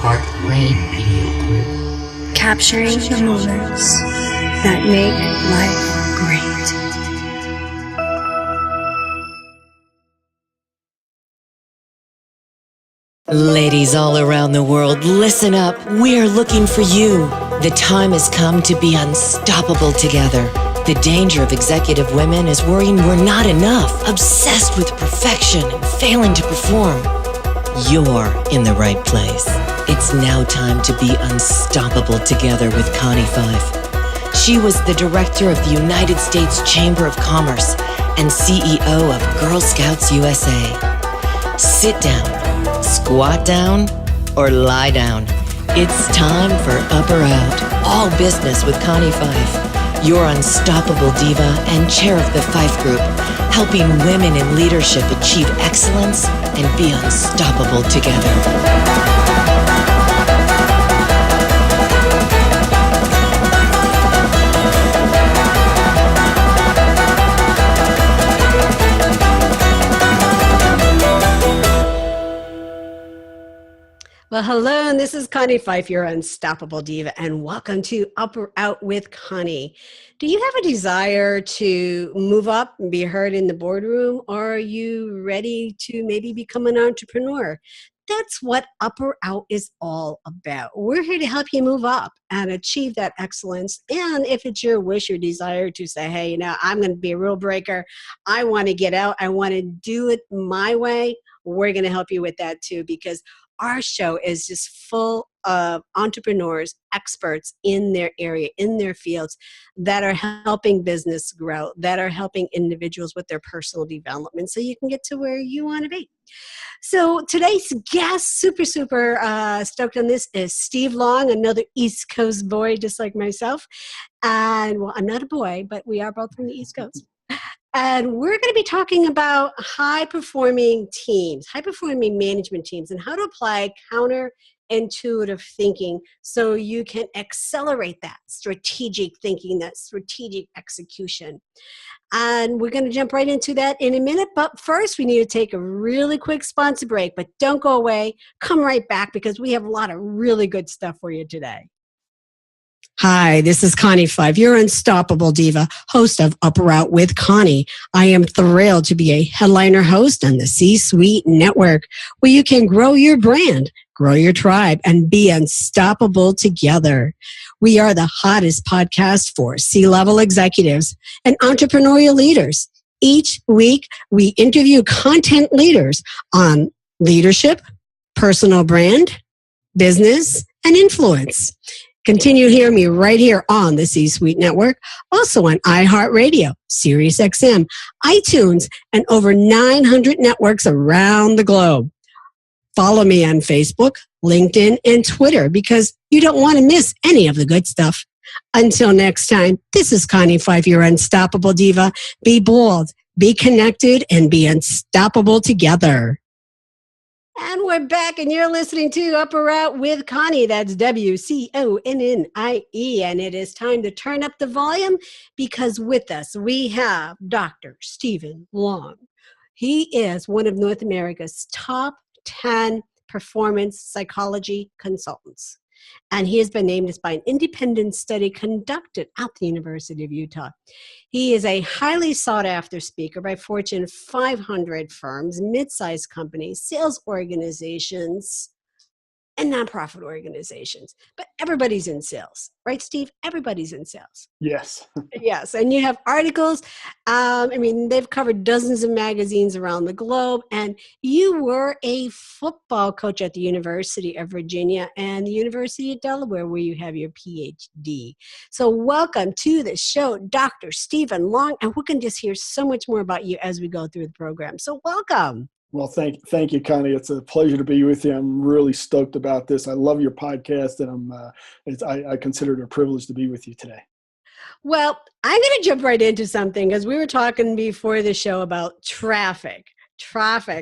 Radio. Capturing the moments that make life great. Ladies all around the world, listen up. We're looking for you. The time has come to be unstoppable together. The danger of executive women is worrying we're not enough, obsessed with perfection and failing to perform. You're in the right place. It's now time to be unstoppable together with Connie Fife. She was the director of the United States Chamber of Commerce and CEO of Girl Scouts USA. Sit down, squat down, or lie down. It's time for Up or Out, all business with Connie Fife, your unstoppable diva and chair of the Fife Group, helping women in leadership achieve excellence and be unstoppable together. Well, hello, and this is Connie Fife, your unstoppable diva, and welcome to Up or Out with Connie. Do you have a desire to move up and be heard in the boardroom, or are you ready to maybe become an entrepreneur? That's what Up or Out is all about. We're here to help you move up and achieve that excellence. And if it's your wish or desire to say, hey, I'm going to be a rule breaker. I want to get out. I want to do it my way. We're going to help you with that too, because our show is just full of entrepreneurs, experts in their area, in their fields, that are helping business grow, that are helping individuals with their personal development so you can get to where you want to be. So today's guest, super stoked on this, is Steve Long, another East Coast boy just like myself. And, well, I'm not a boy, but we are both from the East Coast. And we're going to be talking about high-performing teams, high-performing management teams, and how to apply counterintuitive thinking so you can accelerate that strategic thinking, that strategic execution. And we're going to jump right into that in a minute. But first, we need to take a really quick sponsor break. But don't go away. Come right back because we have a lot of really good stuff for you today. Hi, this is Connie Five, your unstoppable diva, host of Up or Out with Connie. I am thrilled to be a headliner host on the C-Suite Network, where you can grow your brand, grow your tribe, and be unstoppable together. We are the hottest podcast for C-level executives and entrepreneurial leaders. Each week, we interview content leaders on leadership, personal brand, business, and influence. Continue to hear me right here on the C-Suite Network, also on iHeartRadio, SiriusXM, iTunes, and over 900 networks around the globe. Follow me on Facebook, LinkedIn, and Twitter because you don't want to miss any of the good stuff. Until next time, this is Connie Fife, your unstoppable diva. Be bold, be connected, and be unstoppable together. And we're back, and you're listening to Up or Out with Connie. That's WCONNIE. And it is time to turn up the volume because with us we have Dr. Stephen Long. He is one of North America's top 10 performance psychology consultants. And he has been named as by an independent study conducted at the University of Utah. He is a highly sought-after speaker by Fortune 500 firms, mid-sized companies, sales organizations, and nonprofit organizations. But everybody's in sales, right, Steve? Everybody's in sales. Yes. Yes, and you have articles. They've covered dozens of magazines around the globe, and you were a football coach at the University of Virginia and the University of Delaware, where you have your PhD. So welcome to the show, Dr. Stephen Long, and we're going to just hear so much more about you as we go through the program. So welcome. Well, thank you, Connie. It's a pleasure to be with you. I'm really stoked about this. I love your podcast, and I consider it a privilege to be with you today. Well, I'm going to jump right into something because we were talking before the show about traffic.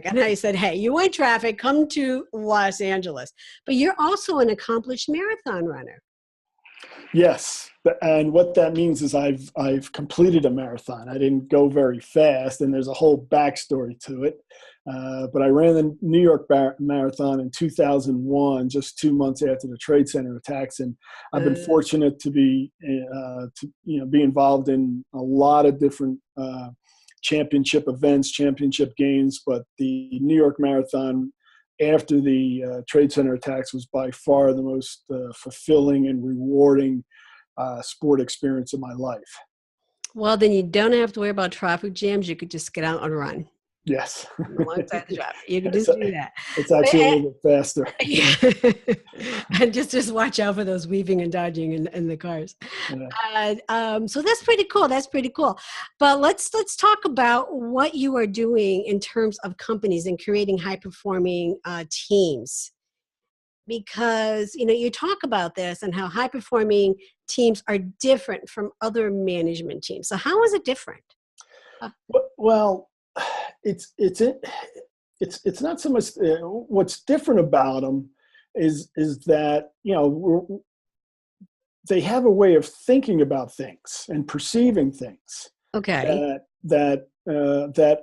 And I said, hey, you want traffic, come to Los Angeles. But you're also an accomplished marathon runner. Yes. And what that means is I've completed a marathon. I didn't go very fast, and there's a whole backstory to it. But I ran the New York Marathon in 2001, just 2 months after the Trade Center attacks, and I've been fortunate to be be involved in a lot of different championship events, championship games. But the New York Marathon, after the Trade Center attacks, was by far the most fulfilling and rewarding sport experience of my life. Well, then you don't have to worry about traffic jams. You could just get out and run. Yes. Alongside the traffic. You can just do that. It's actually a little bit faster. Yeah. And just watch out for those weaving and dodging in the cars. Yeah. So that's pretty cool. That's pretty cool. But let's talk about what you are doing in terms of companies and creating high-performing teams. Because, you talk about this and how high-performing teams are different from other management teams. So how is it different? Well, it's not so much what's different about them is that they have a way of thinking about things and perceiving things. Okay. That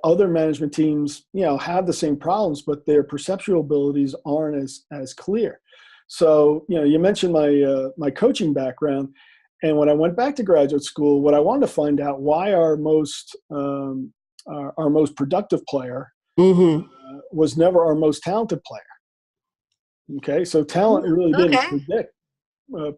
other management teams have the same problems, but their perceptual abilities aren't as clear. So you mentioned my coaching background, and when I went back to graduate school, what I wanted to find out why our most productive player was never our most talented player. Okay, so talent really didn't predict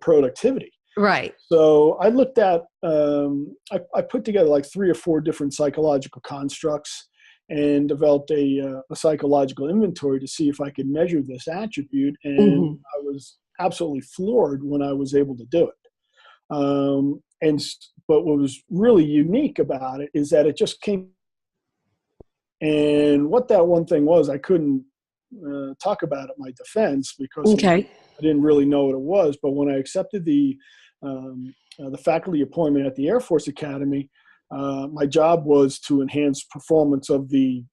productivity. Right. So I looked at, I put together like 3 or 4 different psychological constructs and developed a psychological inventory to see if I could measure this attribute. And I was absolutely floored when I was able to do it. But what was really unique about it is that it just came. And what that one thing was, I couldn't talk about it in my defense because I didn't really know what it was. But when I accepted the faculty appointment at the Air Force Academy, my job was to enhance performance of the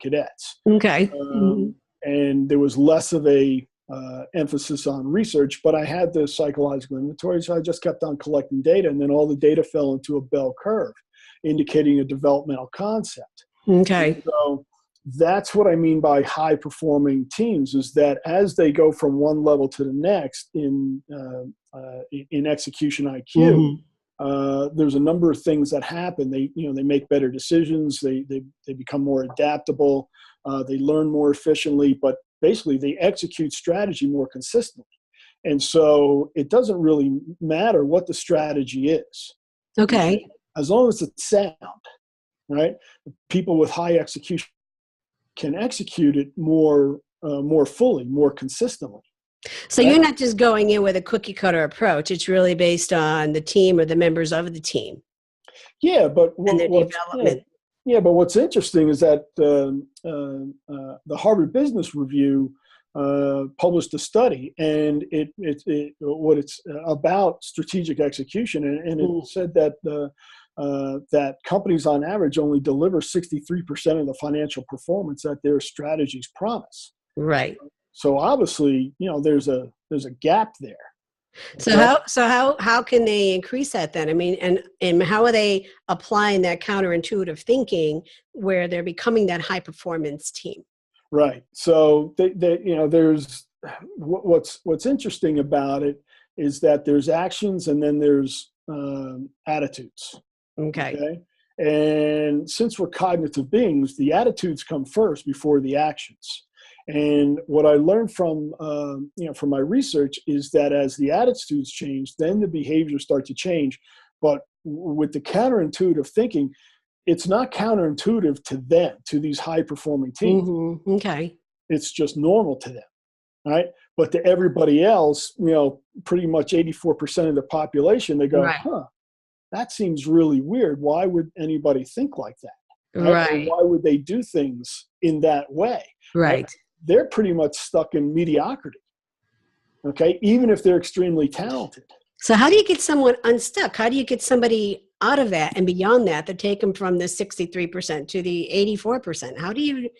cadets. Okay. And there was less of a emphasis on research, but I had the psychological inventory, so I just kept on collecting data, and then all the data fell into a bell curve, indicating a developmental concept. Okay. And so that's what I mean by high-performing teams, is that as they go from one level to the next in execution IQ, there's a number of things that happen. They make better decisions. They become more adaptable. They learn more efficiently, but basically they execute strategy more consistently. And so it doesn't really matter what the strategy is. Okay. As long as it's sound, right? People with high execution can execute it more fully, more consistently. So you're not just going in with a cookie cutter approach. It's really based on the team or the members of the team. Yeah, but and their development. Yeah, but what's interesting is that the Harvard Business Review published a study, and it's about strategic execution, and it said that that companies on average only deliver 63% of the financial performance that their strategies promise. Right. So obviously, there's a gap there. So how can they increase that then? I mean, and how are they applying that counterintuitive thinking where they're becoming that high performance team? Right. So there's what's interesting about it is that there's actions and then there's attitudes. Okay. And since we're cognitive beings, the attitudes come first before the actions. And what I learned from my research is that as the attitudes change, then the behaviors start to change. But with the counterintuitive thinking, it's not counterintuitive to them, to these high-performing teams. Okay. It's just normal to them, right? But to everybody else, pretty much 84% of the population, they go, that seems really weird. Why would anybody think like that? Right. Why would they do things in that way? Right. They're pretty much stuck in mediocrity, okay, even if they're extremely talented. So how do you get someone unstuck? How do you get somebody out of that and beyond that to take them from the 63% to the 84%? How do you,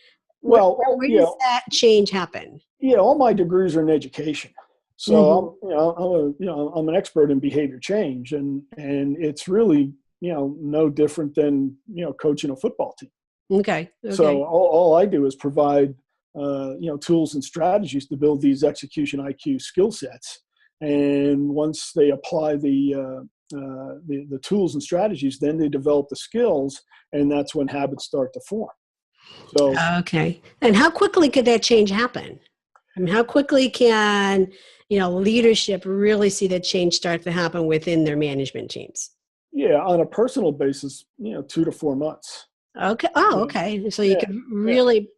where does that change happen? Yeah, all my degrees are in education. So I'm an expert in behavior change, and it's really, no different than, coaching a football team. Okay. So all I do is provide, tools and strategies to build these execution IQ skill sets. And once they apply the tools and strategies, then they develop the skills, and that's when habits start to form. So, Okay. And how quickly could that change happen? I mean, how quickly can, leadership really see that change start to happen within their management teams? yeah, on a personal basis, 2 to 4 months. Okay. Oh, Yeah, okay. So you yeah, could yeah. really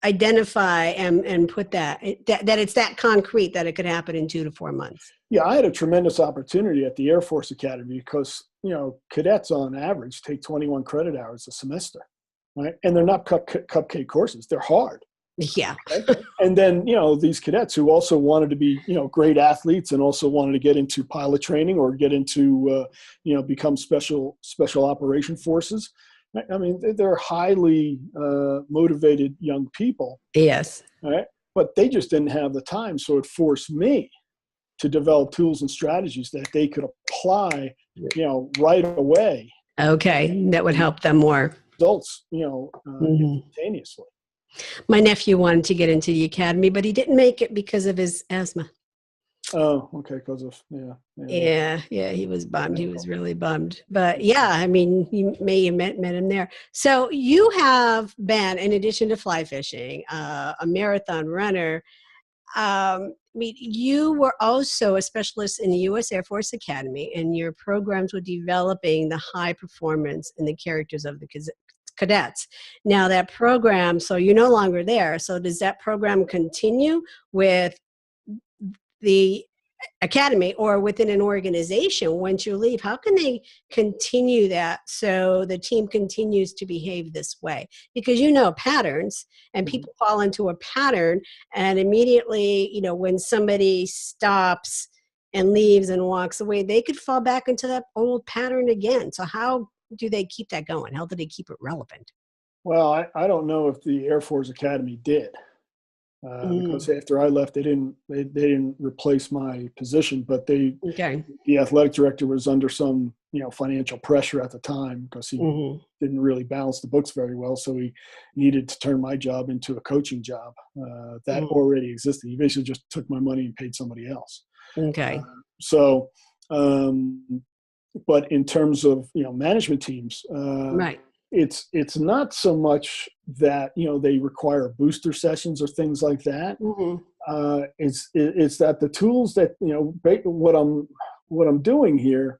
identify and put that it's that concrete that it could happen in 2 to 4 months. Yeah, I had a tremendous opportunity at the Air Force Academy because, cadets on average take 21 credit hours a semester, right? And they're not cupcake courses. They're hard. Yeah. Okay? And then, these cadets who also wanted to be, great athletes and also wanted to get into pilot training or get into, become special operation forces. I mean, they're highly motivated young people, Yes. right? But they just didn't have the time. So it forced me to develop tools and strategies that they could apply, right away. Okay. That would And help them more. results, Mhm. instantaneously. My nephew wanted to get into the academy, but he didn't make it because of his asthma. Oh, okay. Because of, yeah. Yeah, he was bummed. He was really bummed. But yeah, I mean, you may have met him there. So you have been, in addition to fly fishing, a marathon runner. I mean, you were also a specialist in the U.S. Air Force Academy, and your programs were developing the high performance and the characters of the cadets. Now that program, so you're no longer there. So does that program continue with the academy or within an organization once you leave? How can they continue that so the team continues to behave this way? Because patterns, and Mhm. people fall into a pattern, and immediately, when somebody stops and leaves and walks away, they could fall back into that old pattern again. So how do they keep that going? How do they keep it relevant? Well, I don't know if the Air Force Academy did, because Mm, after I left, they didn't replace my position, but okay. the athletic director was under some, financial pressure at the time because he Hmm. didn't really balance the books very well. So he needed to turn my job into a coaching job that already existed. He basically just took my money and paid somebody else. Uh, Okay. so, um, but in terms of management teams, Right. it's not so much that they require booster sessions or things like that. Hmm. It's that the tools that what I'm doing here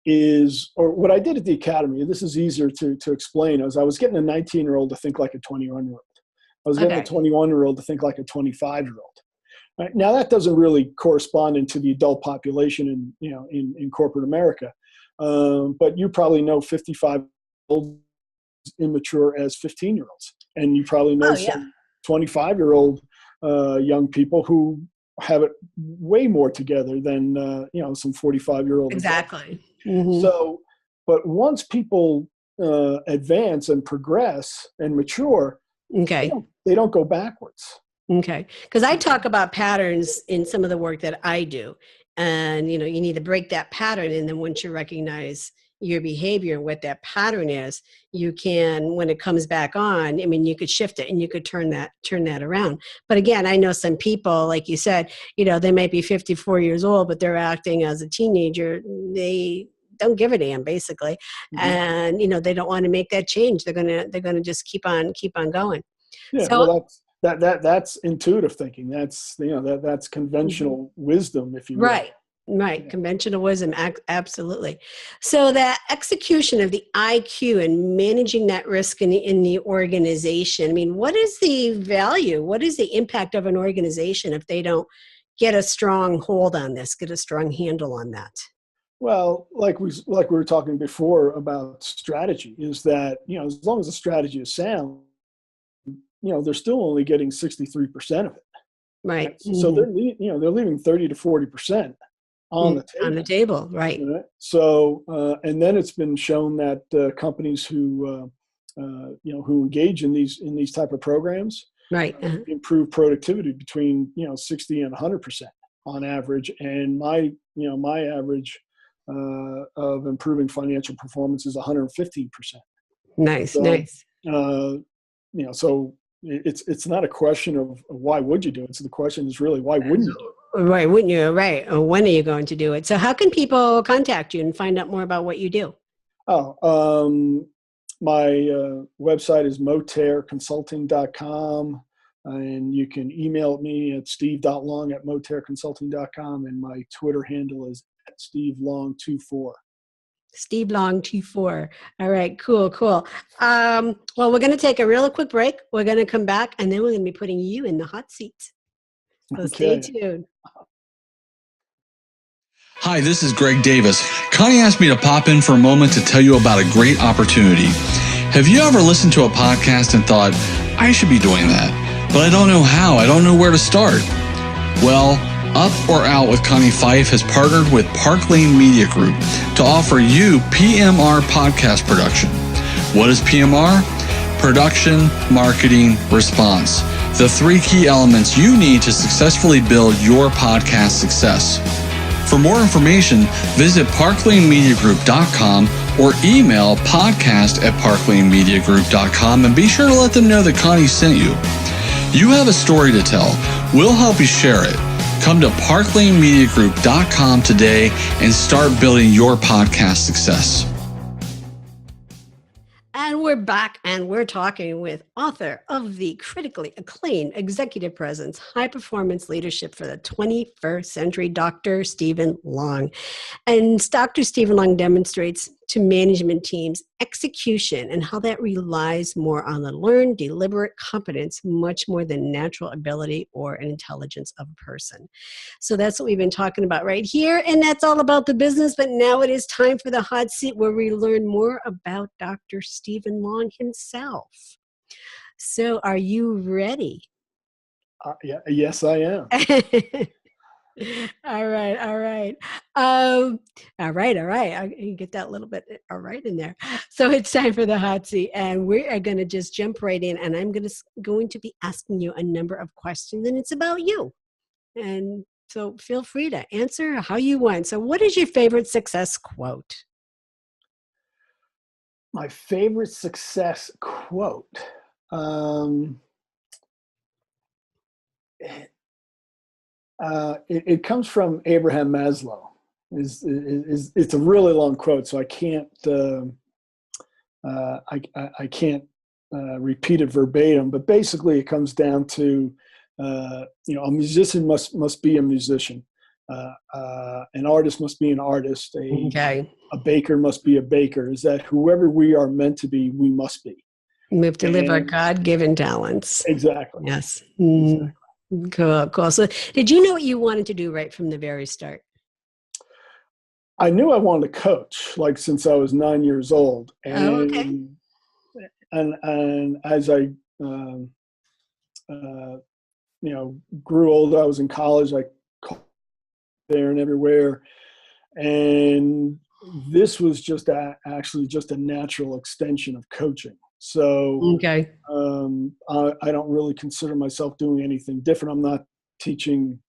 is, or what I did at the academy. This is easier to explain. As I was getting a 19-year-old to think like a 21-year-old. I was getting a Okay. 21-year-old to think like a 25-year-old. Right? Now that doesn't really correspond into the adult population in corporate America. But you probably know 55-year-olds immature as 15-year-olds, and you probably know Oh, yeah. some 25-year-old young people who have it way more together than some 45-year-old executives. Exactly. Hmm. So, but once people advance and progress and mature, they Okay. don't they don't go backwards. Okay. Because I talk about patterns in some of the work that I do. And, you need to break that pattern. And then once you recognize your behavior and what that pattern is, you can, when it comes back on, I mean, you could shift it and you could turn that around. But again, I know some people, like you said, they might be 54 years old, but they're acting as a teenager. They don't give a damn, basically. Mhm. And, they don't want to make that change. They're gonna just keep on going. Yeah, So, well, that's intuitive thinking. That's that's mhm. conventional wisdom, if you will. Right, right. Yeah. Conventional wisdom, absolutely. So that execution of the IQ and managing that risk in the organization. I mean, what is the value? What is the impact of an organization if they don't get a strong hold on this, get a strong handle on that? Well, like we were talking before about strategy, is that as long as the strategy is sound, they're still only getting 63% of it. Right? Right. So Hmm. they're leaving 30 to 40% on the On the table. table. Right. Right? So and then it's been shown that companies who engage in these type of programs Right. improve productivity between 60 and 100% on average. And my average of improving financial performance is 115%. Nice. So Nice. So it's not a question of why would you do it. So the question is really, why wouldn't you do it? Right, wouldn't you? Right. Or when are you going to do it? So how can people contact you and find out more about what you do? My website is motairconsulting.com, and you can email me at steve.long@motairconsulting.com, and my Twitter handle is at stevelong24. Steve Long 24. All right, cool. Well, we're going to take a real quick break. We're going to come back, and then we're going to be putting you in the hot seat. So stay tuned. Hi, this is Greg Davis. Connie asked me to pop in for a moment to tell you about a great opportunity. Have you ever listened to a podcast and thought, I should be doing that, but I don't know how, I don't know where to start? Well, Up or Out with Connie Fife has partnered with Park Lane Media Group to offer you PMR podcast production. What is PMR? Production, marketing, response. The three key elements you need to successfully build your podcast success. For more information, visit parklanemediagroup.com or email podcast@parklanemediagroup.com and be sure to let them know that Connie sent you. You have a story to tell. We'll help you share it. Come to parklanemediagroup.com today and start building your podcast success. And we're back, and we're talking with author of the critically acclaimed Executive Presence, High Performance Leadership for the 21st Century, Dr. Stephen Long. And Dr. Stephen Long demonstrates to management teams execution and how that relies more on the learned, deliberate competence, much more than natural ability or an intelligence of a person. So that's what we've been talking about right here, and that's all about the business. But now it is time for the hot seat, where we learn more about Dr. Stephen Long himself. So are you ready? Yes, I am. All right. I can get that little bit all right in there. So it's time for the hot seat, and we are going to just jump right in, and I'm going to be asking you a number of questions, and it's about you. And so feel free to answer how you want. So what is your favorite success quote? My favorite success quote. It comes from Abraham Maslow. It's a really long quote, so I can't repeat it verbatim. But basically, it comes down to a musician must be a musician, an artist must be an artist, a baker must be a baker. Is that whoever we are meant to be, we must be. We have to live our God-given talents. Exactly. Yes. Exactly. Cool. So did you know what you wanted to do right from the very start? I knew I wanted to coach, like since I was 9 years old. And, and as I, grew older, I was in college, I coached there and everywhere. And this was actually just a natural extension of coaching. So I don't really consider myself doing anything different. I'm not teaching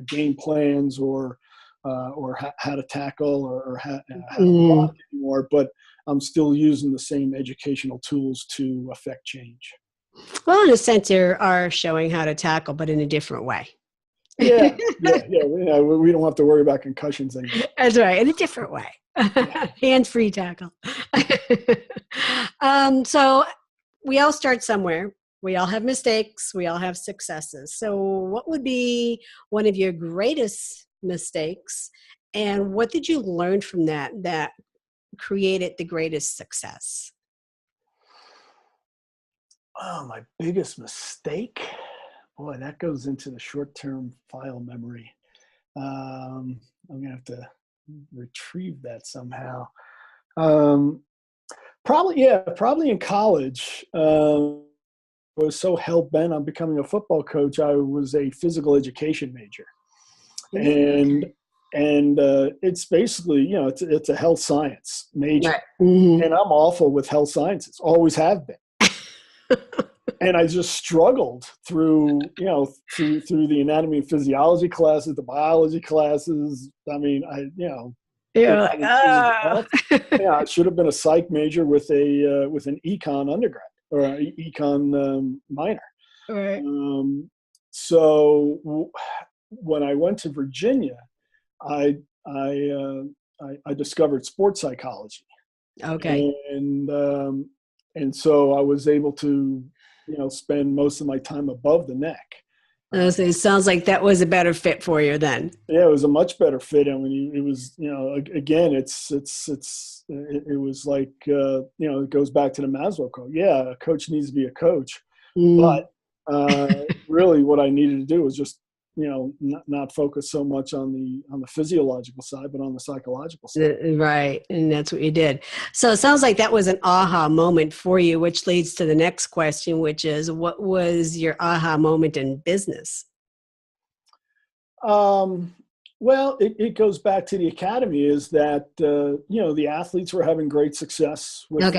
game plans or how to tackle or how to block anymore, but I'm still using the same educational tools to affect change. Well, in a sense, you are showing how to tackle, but in a different way. Yeah. We don't have to worry about concussions anymore. That's right, in a different way. Hands-free tackle. So we all start somewhere. We all have mistakes. We all have successes. So what would be one of your greatest mistakes, and what did you learn from that created the greatest success? Oh, my biggest mistake? Boy, that goes into the short-term file memory. I'm going to have to retrieve that somehow. Probably in college. I was so hell-bent on becoming a football coach, I was a physical education major. And it's basically, it's a health science major. Right. Mm-hmm. And I'm awful with health sciences, always have been. And I just struggled through the anatomy and physiology classes, the biology classes. I mean, you're like, I should have been a psych major with an econ undergrad. or econ minor. Right. So when I went to Virginia, I discovered sports psychology. Okay. And so I was able to, spend most of my time above the neck. So it sounds like that was a better fit for you then. Yeah, it was a much better fit. I mean, it was, again, it was like, it goes back to the Maslow quote. Yeah, a coach needs to be a coach, but really, what I needed to do was just, not focus so much on the physiological side, but on the psychological side. Right. And that's what you did. So it sounds like that was an aha moment for you, which leads to the next question, which is, what was your aha moment in business? Well, it goes back to the academy, is that, the athletes were having great success with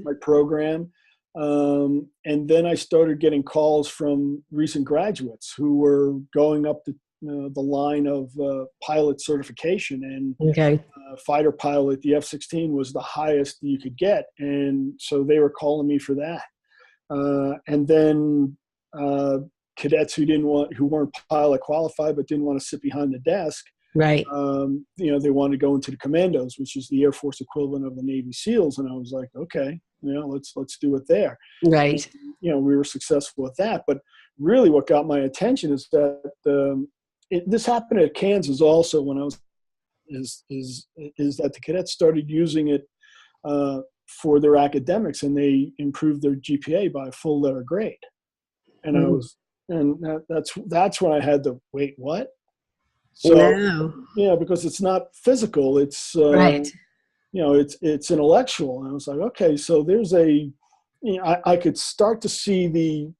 my program. And then I started getting calls from recent graduates who were going up the line of pilot certification, and fighter pilot, the F-16 was the highest you could get. And so they were calling me for that. And then cadets who weren't pilot qualified but didn't want to sit behind the desk. Right. They wanted to go into the commandos, which is the Air Force equivalent of the Navy SEALs. And I was like, okay, let's do it there. Right. And, we were successful with that. But really what got my attention is that this happened at Kansas also, when I was, is that the cadets started using it for their academics, and they improved their GPA by a full letter grade. And that's when I had to wait, what? So, because it's not physical, it's, right. It's intellectual. And I was like, okay, so there's I could start to see the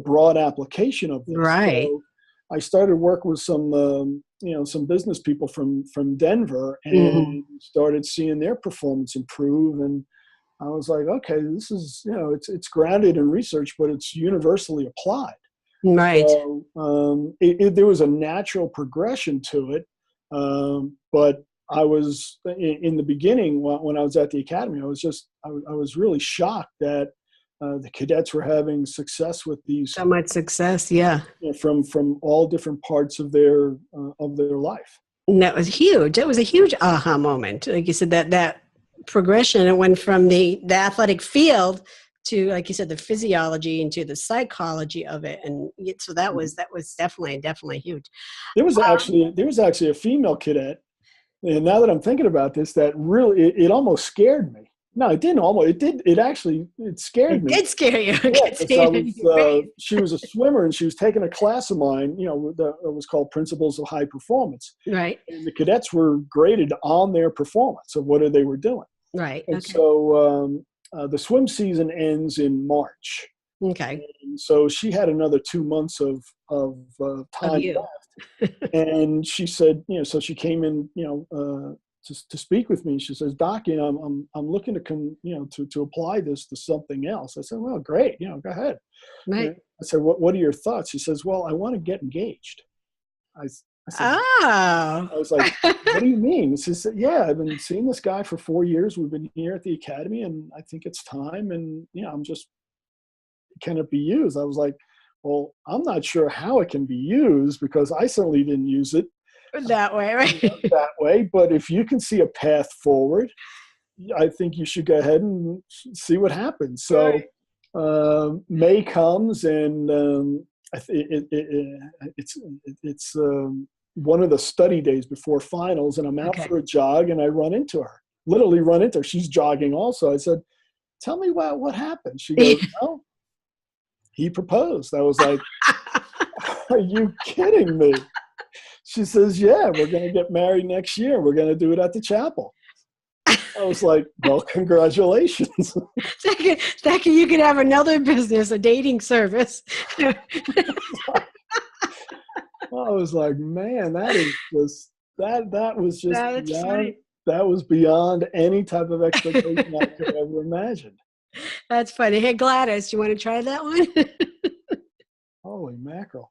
broad application of this. Right. So I started working with some business people from Denver, and started seeing their performance improve. And I was like, okay, this is, it's grounded in research, but it's universally applied. Right. So, there was a natural progression to it. But I was in the beginning, when I was at the academy, I was really shocked that the cadets were having success with these. So much success. Yeah. From all different parts of their life. And that was huge. It was a huge aha moment. Like you said, that progression, it went from the athletic field to, like you said, the physiology, and to the psychology of it. And so that was definitely huge. There was actually a female cadet, and now that I'm thinking about this, that really it almost scared me. No, it didn't almost. It scared me. It did scare you. Yeah, she was a swimmer, and she was taking a class of mine, that was called Principles of High Performance. Right. And the cadets were graded on their performance of what they were doing. Right. And so the swim season ends in March. Okay. And so she had another 2 months of time left. And she said, so she came in, to speak with me. She says, Doc, I'm looking to apply this to something else. I said, well, great, go ahead. Right. I said, what are your thoughts? She says, well, I want to get engaged. I said, I was like, what do you mean? She said, yeah, I've been seeing this guy for 4 years. We've been here at the academy, and I think it's time. And, can it be used? I was like, well, I'm not sure how it can be used, because I certainly didn't use it that way, right? That way. But if you can see a path forward, I think you should go ahead and see what happens. So May comes, and it's one of the study days before finals, and I'm out for a jog, and I literally run into her. She's jogging also. I said, tell me what happened. She goes, well, he proposed. I was like, are you kidding me? She says, yeah, we're going to get married next year. We're going to do it at the chapel. I was like, well, congratulations. You could have another business, a dating service. I was like, man, that was beyond any type of expectation I could ever imagine. That's funny. Hey, Gladys, you want to try that one? Holy mackerel.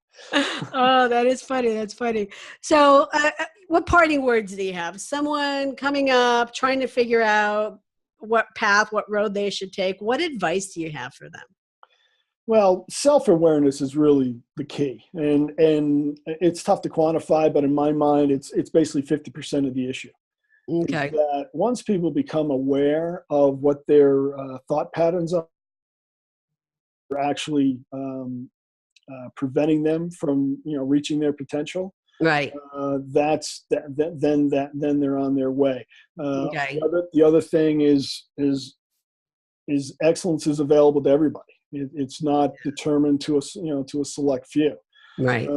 Oh, that is funny. That's funny. So what parting words do you have? Someone coming up, trying to figure out path, what road they should take. What advice do you have for them? Well, self-awareness is really the key, and it's tough to quantify, but in my mind, it's basically 50% of the issue. Okay. Is that once people become aware of what their thought patterns are actually preventing them from reaching their potential, Right. then they're on their way. Okay. The other thing is excellence is available to everybody. It's not determined to a select few. Right.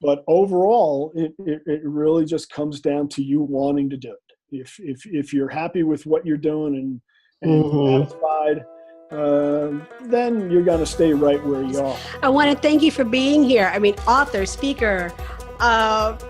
But overall, it really just comes down to you wanting to do it. If you're happy with what you're doing and satisfied, then you're going to stay right where you are. I want to thank you for being here. I mean, author, speaker,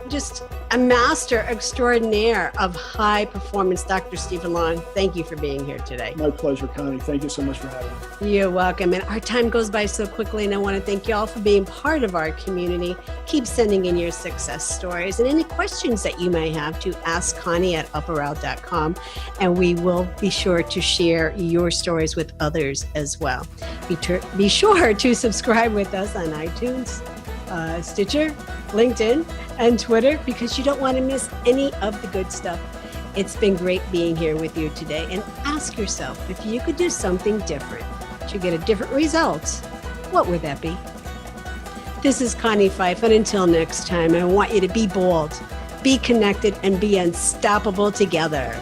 just a master extraordinaire of high performance, Dr. Stephen Long. Thank you for being here today. My pleasure, Connie. Thank you so much for having me. You're welcome. And our time goes by so quickly, and I want to thank you all for being part of our community. Keep sending in your success stories and any questions that you may have to ask Connie at upperout.com, and we will be sure to share your stories with others as well. Be sure to subscribe with us on iTunes, Stitcher, LinkedIn, and Twitter, because you don't want to miss any of the good stuff. It's been great being here with you today. And ask yourself, if you could do something different to get a different result, what would that be? This is Connie Fife, and until next time, I want you to be bold, be connected, and be unstoppable together.